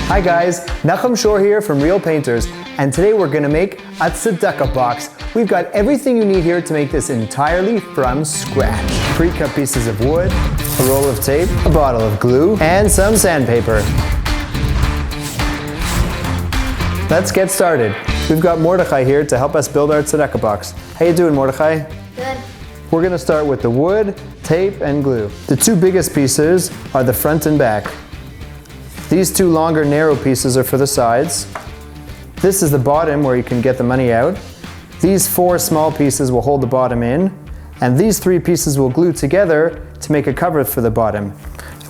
Hi guys, Nachum Shore here from Real Painters, and today we're gonna make a Tzedaka box. We've got everything you need here to make this entirely from scratch. Pre-cut pieces of wood, a roll of tape, a bottle of glue, and some sandpaper. Let's get started. We've got Mordechai here to help us build our Tzedaka box. How you doing, Mordechai? Good. We're gonna start with the wood, tape, and glue. The two biggest pieces are the front and back. These two longer, narrow pieces are for the sides. This is the bottom where you can get the money out. These four small pieces will hold the bottom in, and these three pieces will glue together to make a cover for the bottom.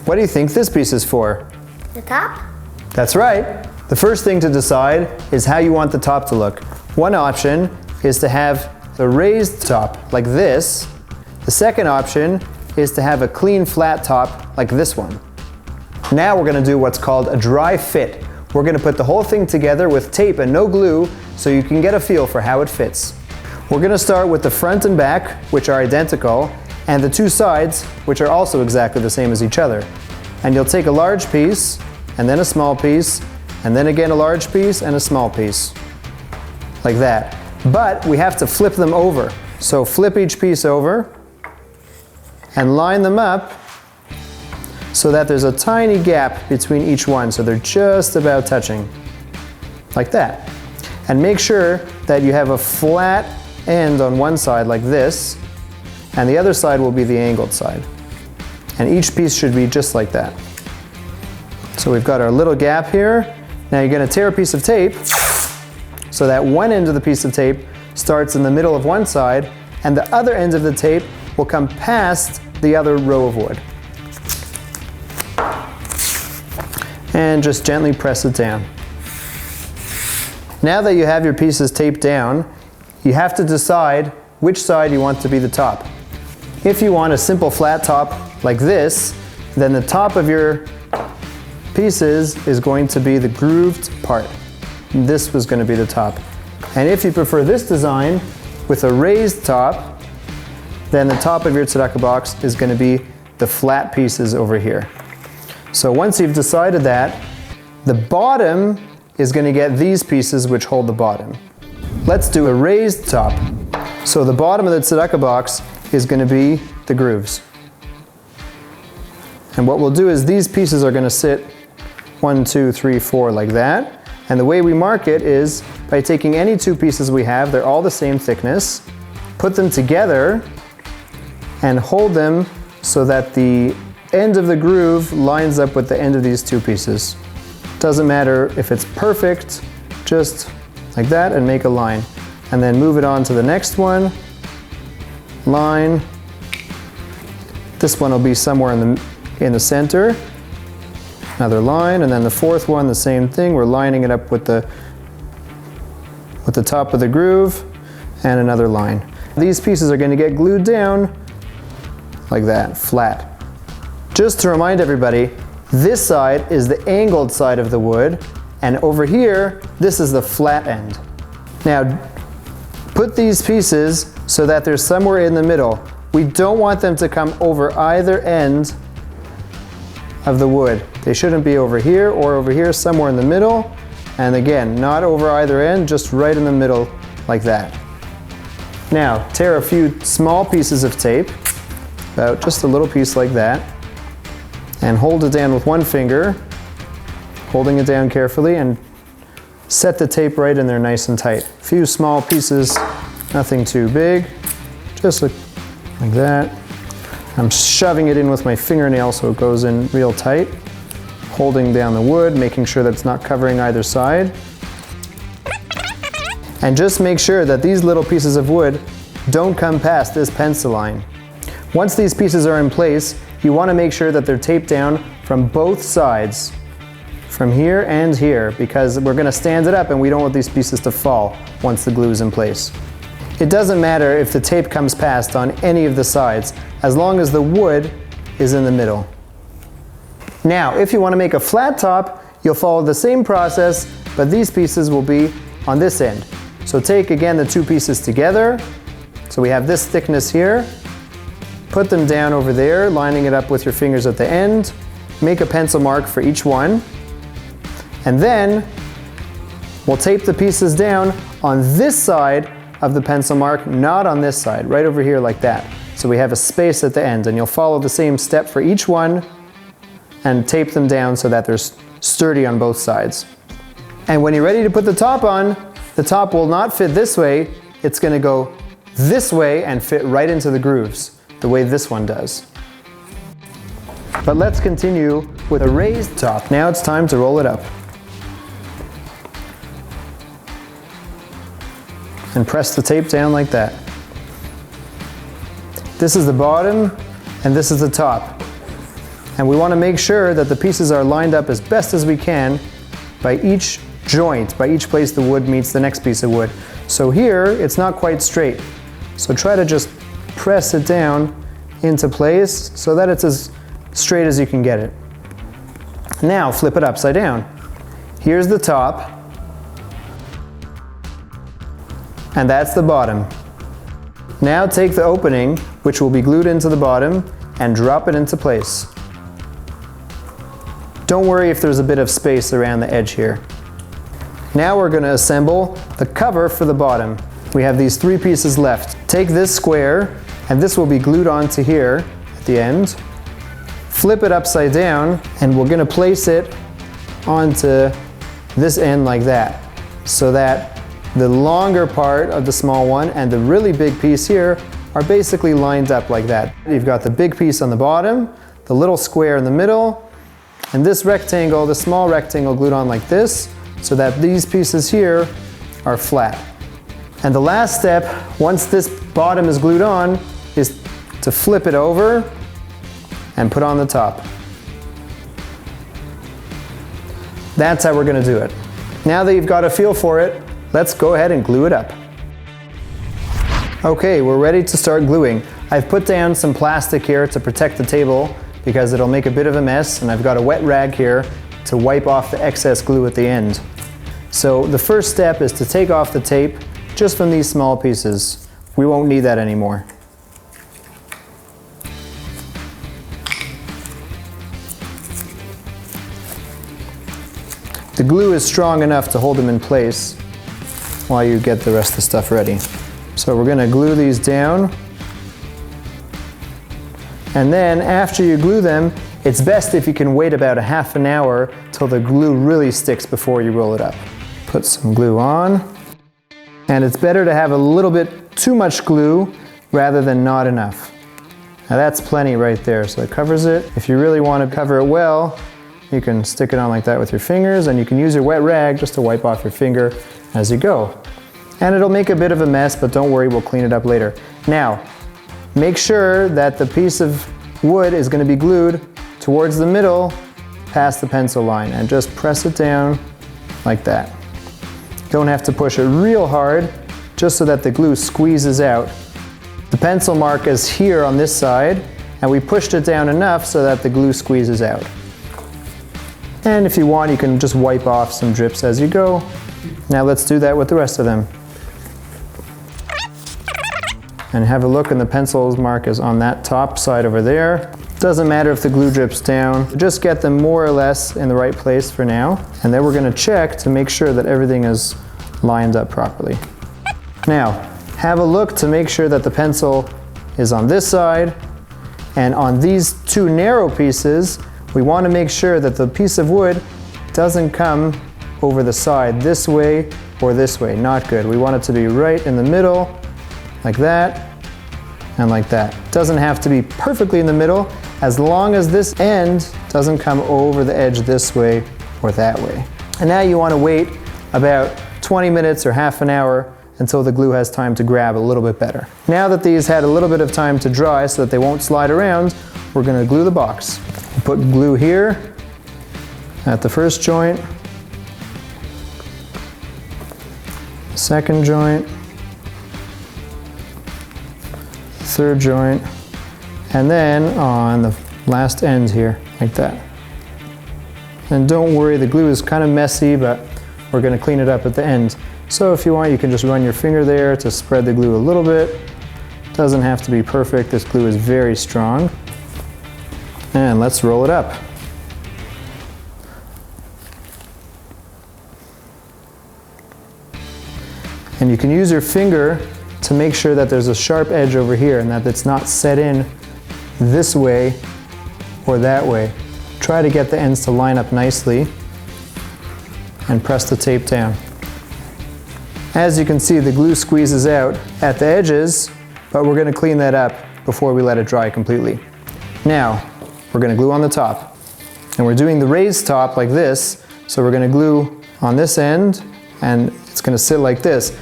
What do you think this piece is for? The top? That's right. The first thing to decide is how you want the top to look. One option is to have the raised top like this. The second option is to have a clean flat top like this one. Now we're going to do what's called a dry fit. We're going to put the whole thing together with tape and no glue so you can get a feel for how it fits. We're going to start with the front and back, which are identical, and the two sides, which are also exactly the same as each other. And you'll take a large piece, and then a small piece, and then again a large piece and a small piece. Like that. But we have to flip them over. So flip each piece over and line them up so that there's a tiny gap between each one, so they're just about touching, like that. And make sure that you have a flat end on one side like this, and the other side will be the angled side. And each piece should be just like that. So we've got our little gap here. Now you're gonna tear a piece of tape so that one end of the piece of tape starts in the middle of one side, and the other end of the tape will come past the other row of wood. And just gently press it down. Now that you have your pieces taped down, you have to decide which side you want to be the top. If you want a simple flat top like this, then the top of your pieces is going to be the grooved part. This was going to be the top. And if you prefer this design with a raised top, then the top of your Tzedaka box is going to be the flat pieces over here. So once you've decided that, the bottom is going to get these pieces which hold the bottom. Let's do a raised top. So the bottom of the Tzedaka box is going to be the grooves. And what we'll do is these pieces are going to sit 1, 2, 3, 4 like that. And the way we mark it is by taking any two pieces we have, they're all the same thickness, put them together and hold them so that the end of the groove lines up with the end of these two pieces. Doesn't matter if it's perfect, just like that and make a line. And then move it on to the next one, line. This one will be somewhere in the center. Another line, and then the fourth one, the same thing. We're lining it up with the top of the groove, and another line. These pieces are going to get glued down like that, flat. Just to remind everybody, this side is the angled side of the wood, and over here, this is the flat end. Now, put these pieces so that they're somewhere in the middle. We don't want them to come over either end of the wood. They shouldn't be over here or over here, somewhere in the middle. And again, not over either end, just right in the middle like that. Now, tear a few small pieces of tape, about just a little piece like that, and hold it down with one finger, holding it down carefully, and set the tape right in there nice and tight. A few small pieces, nothing too big, just like that. I'm shoving it in with my fingernail so it goes in real tight, holding down the wood, making sure that it's not covering either side. And just make sure that these little pieces of wood don't come past this pencil line. Once these pieces are in place, you want to make sure that they're taped down from both sides, from here and here, because we're going to stand it up and we don't want these pieces to fall once the glue is in place. It doesn't matter if the tape comes past on any of the sides, as long as the wood is in the middle. Now, if you want to make a flat top, you'll follow the same process, but these pieces will be on this end. So take again the two pieces together. So we have this thickness here. Put them down over there, lining it up with your fingers at the end. Make a pencil mark for each one. And then we'll tape the pieces down on this side of the pencil mark, not on this side, right over here like that. So we have a space at the end, and you'll follow the same step for each one and tape them down so that they're sturdy on both sides. And when you're ready to put the top on, the top will not fit this way, it's going to go this way and fit right into the grooves, the way this one does. But let's continue with a raised top. Now it's time to roll it up. And press the tape down like that. This is the bottom and this is the top. And we want to make sure that the pieces are lined up as best as we can by each joint, by each place the wood meets the next piece of wood. So here it's not quite straight. So try to just press it down into place so that it's as straight as you can get it. Now flip it upside down. Here's the top. And that's the bottom. Now take the opening, which will be glued into the bottom, and drop it into place. Don't worry if there's a bit of space around the edge here. Now we're going to assemble the cover for the bottom. We have these 3 pieces left. Take this square, and this will be glued onto here at the end. Flip it upside down, and we're going to place it onto this end like that, so that the longer part of the small one and the really big piece here are basically lined up like that. You've got the big piece on the bottom, the little square in the middle, and this rectangle, the small rectangle glued on like this, so that these pieces here are flat. And the last step, once this bottom is glued on, is to flip it over and put on the top. That's how we're going to do it. Now that you've got a feel for it, let's go ahead and glue it up. Okay, we're ready to start gluing. I've put down some plastic here to protect the table because it'll make a bit of a mess, and I've got a wet rag here to wipe off the excess glue at the end. So the first step is to take off the tape just from these small pieces. We won't need that anymore. The glue is strong enough to hold them in place while you get the rest of the stuff ready. So we're going to glue these down. And then after you glue them, it's best if you can wait about a half an hour till the glue really sticks before you roll it up. Put some glue on. And it's better to have a little bit too much glue rather than not enough. Now that's plenty right there, so it covers it. If you really want to cover it well, you can stick it on like that with your fingers, and you can use your wet rag just to wipe off your finger as you go. And it'll make a bit of a mess, but don't worry, we'll clean it up later. Now, make sure that the piece of wood is going to be glued towards the middle past the pencil line, and just press it down like that. Don't have to push it real hard, just so that the glue squeezes out. The pencil mark is here on this side, and we pushed it down enough so that the glue squeezes out. And if you want, you can just wipe off some drips as you go. Now let's do that with the rest of them. And have a look, and the pencil's mark is on that top side over there. Doesn't matter if the glue drips down, just get them more or less in the right place for now. And then we're going to check to make sure that everything is lined up properly. Now, have a look to make sure that the pencil is on this side, and on these 2 narrow pieces, we want to make sure that the piece of wood doesn't come over the side this way or this way. Not good. We want it to be right in the middle, like that, and like that. Doesn't have to be perfectly in the middle, as long as this end doesn't come over the edge this way or that way. And now you want to wait about 20 minutes or half an hour until the glue has time to grab a little bit better. Now that these had a little bit of time to dry so that they won't slide around, we're going to glue the box. Put glue here at the first joint, second joint, third joint, and then on the last end here, like that. And don't worry, the glue is kind of messy, but we're going to clean it up at the end. So if you want, you can just run your finger there to spread the glue a little bit. Doesn't have to be perfect. This glue is very strong. And let's roll it up. And you can use your finger to make sure that there's a sharp edge over here and that it's not set in this way or that way. Try to get the ends to line up nicely and press the tape down. As you can see, the glue squeezes out at the edges, but we're going to clean that up before we let it dry completely. Now, we're going to glue on the top. And we're doing the raised top like this, so we're going to glue on this end and it's going to sit like this.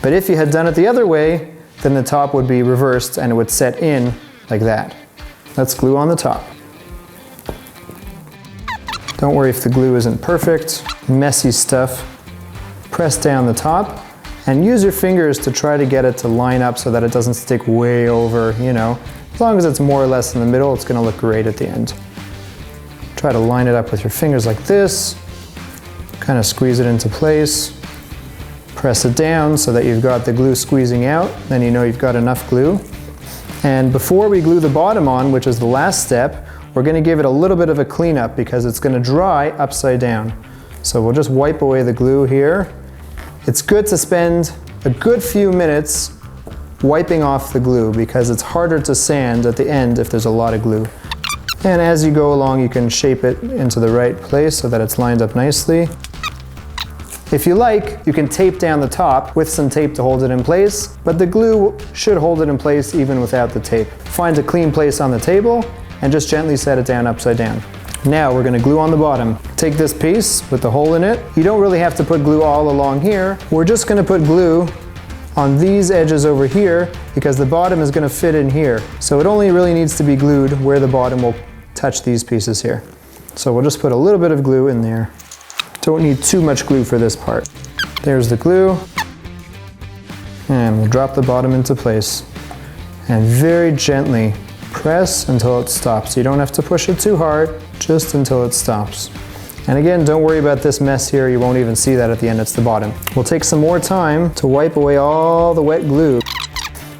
But if you had done it the other way, then the top would be reversed and it would set in like that. Let's glue on the top. Don't worry if the glue isn't perfect, messy stuff. Press down the top and use your fingers to try to get it to line up so that it doesn't stick way over, you know. As long as it's more or less in the middle, it's going to look great at the end. Try to line it up with your fingers like this. Kind of squeeze it into place. Press it down so that you've got the glue squeezing out. Then you know you've got enough glue. And before we glue the bottom on, which is the last step, we're going to give it a little bit of a cleanup because it's going to dry upside down. So we'll just wipe away the glue here. It's good to spend a good few minutes wiping off the glue because it's harder to sand at the end if there's a lot of glue. And as you go along, you can shape it into the right place so that it's lined up nicely. If you like, you can tape down the top with some tape to hold it in place, but the glue should hold it in place even without the tape. Find a clean place on the table and just gently set it down upside down. Now we're going to glue on the bottom. Take this piece with the hole in it. You don't really have to put glue all along here. We're just going to put glue on these edges over here because the bottom is going to fit in here. So it only really needs to be glued where the bottom will touch these pieces here. So we'll just put a little bit of glue in there. Don't need too much glue for this part. There's the glue. And we'll drop the bottom into place. And very gently press until it stops. You don't have to push it too hard, just until it stops. And again, don't worry about this mess here. You won't even see that at the end. It's the bottom. We'll take some more time to wipe away all the wet glue.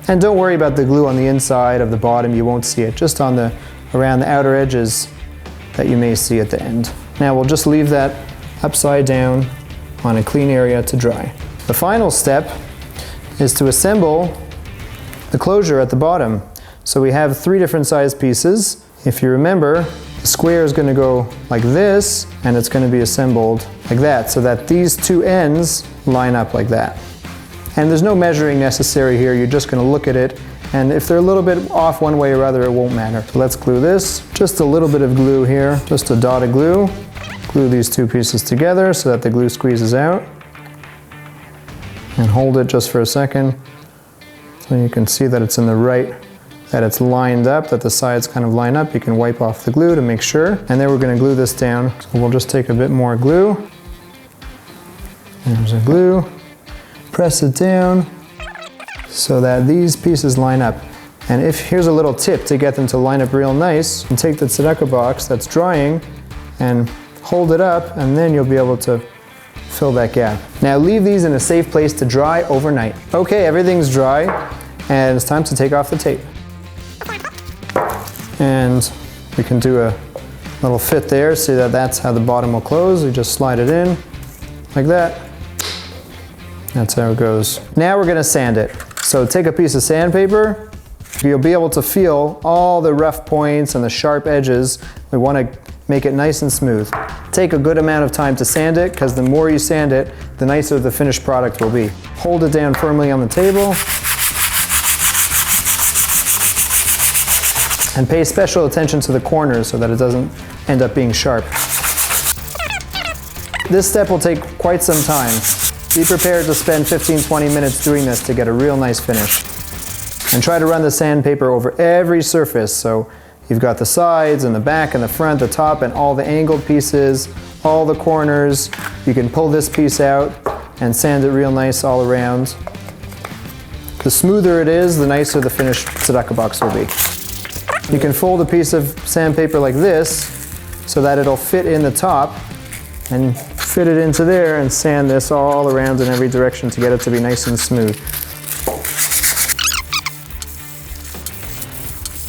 And don't worry about the glue on the inside of the bottom. You won't see it. Just on the around the outer edges that you may see at the end. Now we'll just leave that upside down on a clean area to dry. The final step is to assemble the closure at the bottom. So we have 3 different size pieces. If you remember, the square is going to go like this and it's going to be assembled like that so that these 2 ends line up like that. And there's no measuring necessary here. You're just going to look at it, and if they're a little bit off one way or other, it won't matter. So let's glue this. Just a little bit of glue here, just a dot of glue. Glue these 2 pieces together so that the glue squeezes out. And hold it just for a second so you can see that it's in the right, that it's lined up, that the sides kind of line up. You can wipe off the glue to make sure. And then we're going to glue this down. So we'll just take a bit more glue. There's a glue. Press it down so that these pieces line up. And here's a little tip to get them to line up real nice. And take the Tzedaka box that's drying and hold it up, and then you'll be able to fill that gap. Now leave these in a safe place to dry overnight. Okay, everything's dry, and it's time to take off the tape. And we can do a little fit there, see that that's how the bottom will close. You just slide it in like that. That's how it goes. Now we're gonna sand it. So take a piece of sandpaper. You'll be able to feel all the rough points and the sharp edges. We wanna make it nice and smooth. Take a good amount of time to sand it, because the more you sand it, the nicer the finished product will be. Hold it down firmly on the table. And pay special attention to the corners so that it doesn't end up being sharp. This step will take quite some time. Be prepared to spend 15-20 minutes doing this to get a real nice finish. And try to run the sandpaper over every surface, so you've got the sides and the back and the front, the top, and all the angled pieces, all the corners. You can pull this piece out and sand it real nice all around. The smoother it is, the nicer the finished Tzedaka box will be. You can fold a piece of sandpaper like this so that it'll fit in the top, and fit it into there and sand this all around in every direction to get it to be nice and smooth.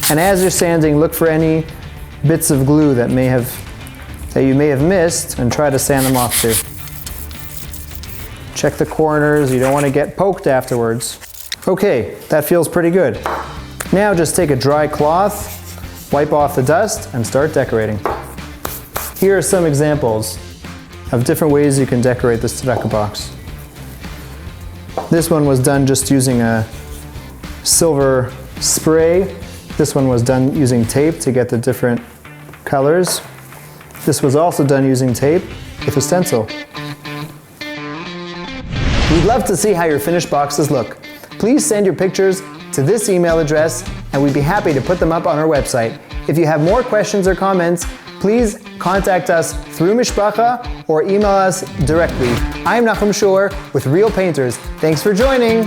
And as you're sanding, look for any bits of glue that you may have missed, and try to sand them off too. Check the corners, you don't want to get poked afterwards. Okay, that feels pretty good. Now just take a dry cloth, wipe off the dust, and start decorating. Here are some examples of different ways you can decorate this tzedakah box. This one was done just using a silver spray. This one was done using tape to get the different colors. This was also done using tape with a stencil. We'd love to see how your finished boxes look. Please send your pictures to this email address and we'd be happy to put them up on our website. If you have more questions or comments, please contact us through Mishpacha or email us directly. I'm Nachum Shor with Real Painters. Thanks for joining.